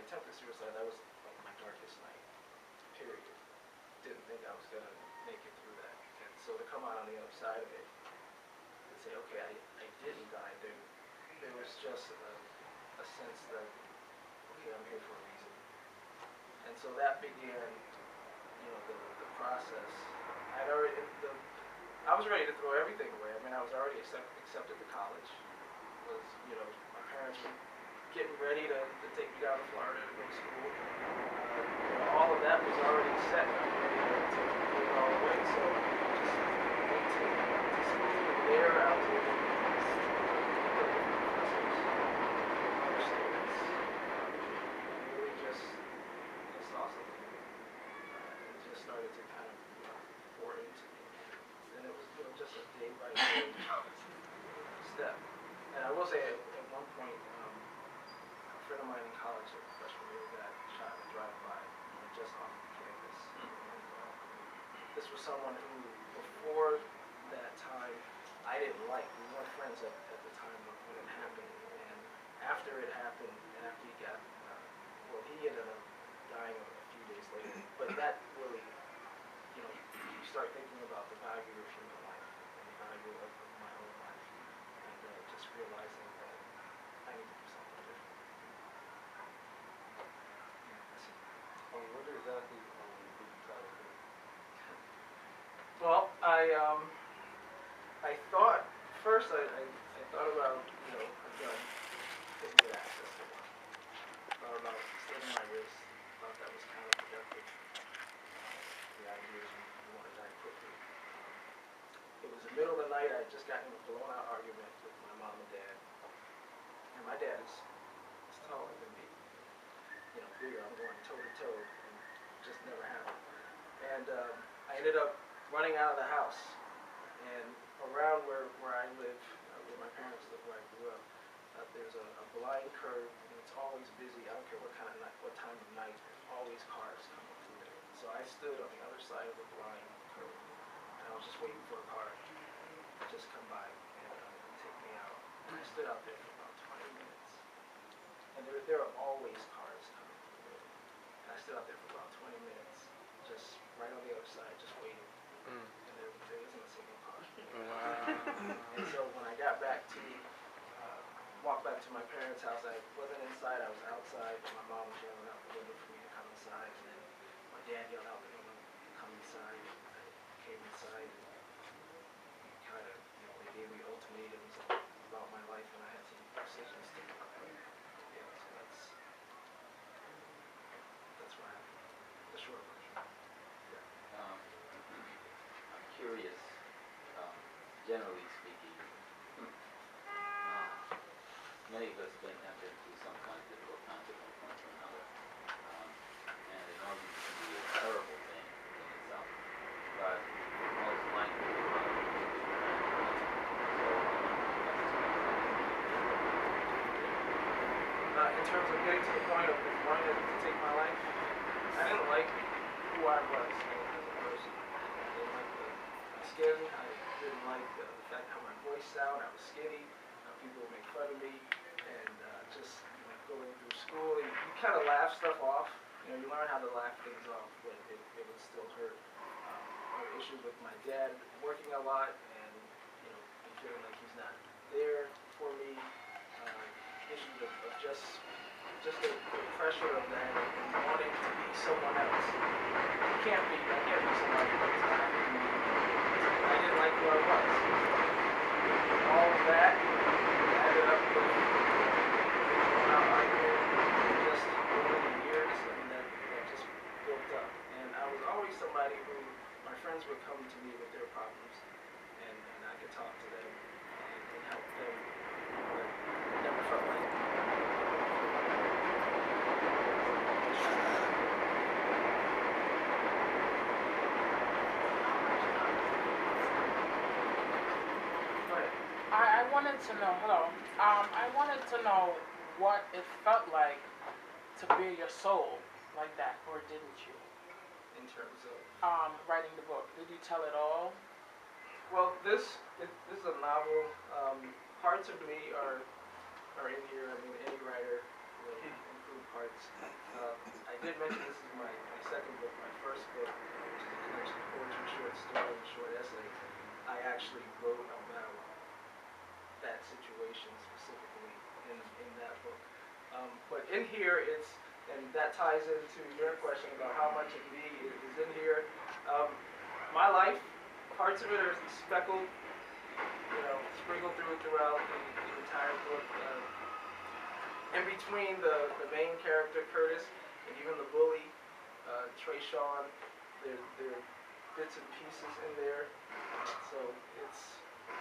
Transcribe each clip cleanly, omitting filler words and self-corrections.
attempted suicide, that was like my darkest night, period. Didn't think I was gonna make it through that. And so to come out on the other side of it and say, okay, I didn't die, there was just a sense that, okay, I'm here for a reason. And so that began, the process. I was ready to throw everything away. I mean, I was already accepted to college. My parents were getting ready to take me down to Florida to go to school. All of that was already set. I was ready to put it all away. So just went to school. There, I was able to understand. Really just saw something. It just started to kind of pour into me. And it was just a day by day step. And I will say at one point, a friend of mine in college, a freshman year, got shot in a drive-by just off campus. And this was someone who, before that time, I didn't like. We weren't friends at the time when it happened. And after it happened, and after he got, he ended up dying a few days later. But that really, you start thinking about the value of human life and the value of my own life, and just realizing that I need to do something different. What exactly did you try to do? Well, I thought first I thought about a gun, didn't get access to one. Thought about slitting my wrist. Thought that was kind of productive. The idea is you want to die quickly. It was the middle of the night. I had just gotten in a blown out argument with my mom and dad. And my dad is taller than me. Bigger. I'm going toe to toe, and it just never happened. And I ended up running out of the house. And around where I live, where my parents live, where I grew up, there's a blind curve, and it's always busy. I don't care what time of night. There's always cars coming through there. So I stood on the other side of the blind curve, and I was just waiting for a car to just come by and take me out. And I stood out there for about 20 minutes, and there are always cars coming through there. And I stood out there for about 20 minutes, just right on the other side, just waiting. And there isn't a single car. And so when I got back to walked back to my parents' house, I wasn't inside, I was outside. My mom was yelling out the window for me to come inside, and then my dad yelled out the window to come inside. And I came inside, and kind of, they gave me ultimatums about my life, and I had some decisions to make. So that's what happened. The short version. I'm curious, generally speaking, many of us have been through some kind of difficult times at one point or another. And an argument can be a terrible thing in itself. But most likely, in terms of getting to the point of wanting to take my life, I didn't like who I was as a person. I didn't like my skin. I didn't like the fact how my voice sounded. I was skinny. People would make fun of me, and just going through school, you kind of laugh stuff off. You learn how to laugh things off, but it would still hurt. Issues with my dad working a lot, and feeling like he's not there for me. Issues of just the pressure of that and wanting to be someone else. I can't be somebody else. I didn't like who I was. All of that added up with just over the years, and that just built up. And I was always somebody who my friends would come to me with their problems, and I could talk to them and help them. But I never felt like I wanted to know what it felt like to bare your soul like that, or didn't you? in terms of Writing the book. Did you tell it all? well, this is a novel. Parts of me are in here. I mean, any writer will include parts. I did mention this is my second book. My first book, which is a collection of poetry, short story, and short essay, I actually wrote about that situation specifically in that book. But in here, and that ties into your question about how much of me is in here. My life, parts of it are speckled, sprinkled throughout the entire book. In between the main character, Curtis, and even the bully, Trey Sean, there are bits and pieces in there. So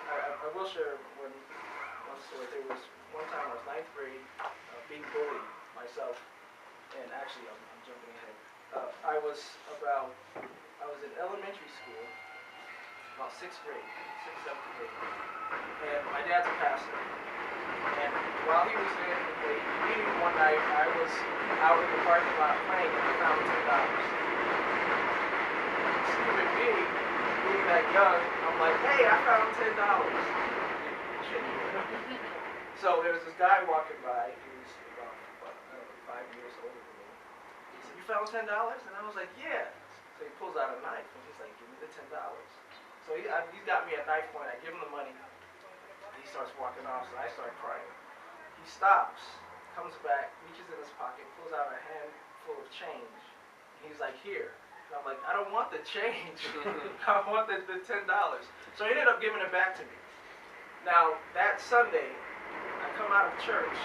I will share one story. There was one time I was 9th grade, being bullied myself, and actually I'm jumping ahead. I was in elementary school, about 6th grade, 6th, 7th grade, and my dad's a pastor. And while he was in the meeting one night, I was out in the parking lot playing, and I found $10. Stupid me, being that young, I'm like, hey, I found $10. So there was this guy walking by, he was about 5 years older than me. He said, you found $10? And I was like, yeah. So he pulls out a knife, and he's like, give me the $10. So he's got me at knife point. I give him the money. He starts walking off, so I start crying. He stops, comes back, reaches in his pocket, pulls out a handful of change. He's like, here. And I'm like, I don't want the change. I want the $10. So he ended up giving it back to me. Now, that Sunday, I come out of church.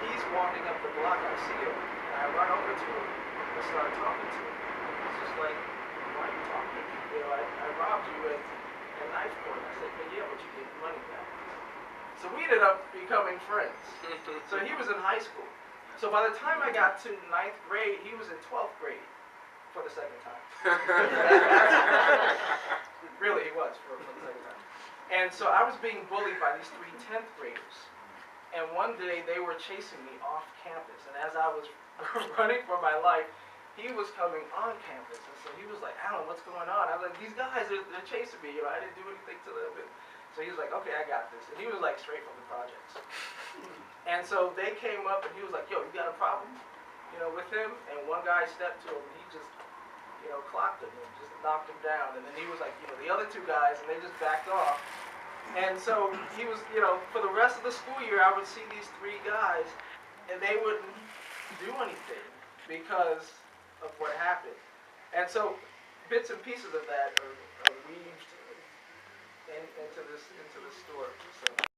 He's walking up the block. I see him, and I run over to him and start talking to him. He's just like, why are you talking to me? I robbed you at knife point. I said, but yeah, but you gave the money back. So we ended up becoming friends. So he was in high school. So by the time I got to 9th grade, he was in 12th grade for the second time. Really, he was for the second time. And so I was being bullied by these 3 10th graders. And one day they were chasing me off campus. And as I was running for my life, he was coming on campus. And so he was like, Alan, what's going on? I was like, these guys, they're chasing me. I didn't do anything to them. So he was like, okay, I got this. And he was like straight from the projects. And so they came up and he was like, yo, you got a problem, with him? And one guy stepped to him and he just, clocked him and just knocked him down. And then he was like, the other 2 guys, and they just backed off. And so he was, for the rest of the school year, I would see these 3 guys and they wouldn't do anything because of what happened. And so bits and pieces of that are weaved into this story. So